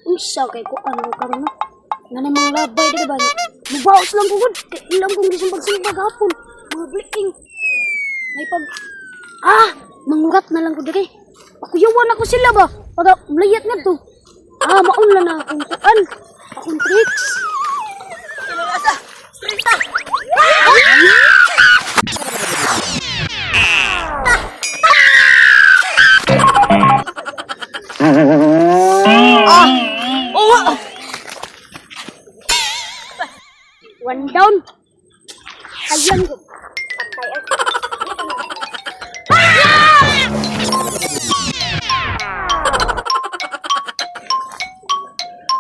Unsa kay ko ano karon na? Nga mga labay di ba? Mubaos lang ko gud. Ilang kong gisimbag-simbag hapon. Mga bliking. May pag mangurat na lang ko diri. Pakuyawan ako sila ba? Para layat nga to. Maunla na akong kuan. Akong tricks. Kinulasa! Strita! One down. Ayan ko. Patay ako.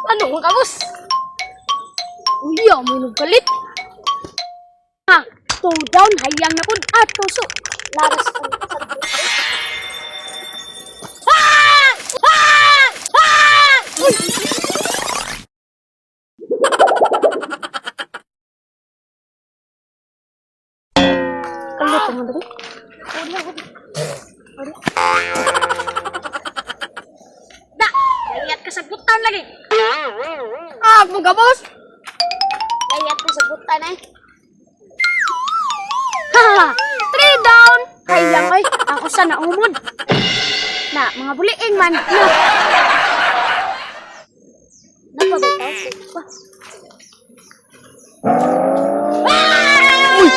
Ano kung kabus? Uya, may nagkalit. Two down. Hayang na po. Tuso. Laras ang sabot. Uy! Kalit mo dali. Da! Layat ka sa butan lagi. Mga boss! Layat ka sa butan eh. Three down! Hayang oy. Ang usa na umod. Na, mga buliing man. Napabitaw. Uy!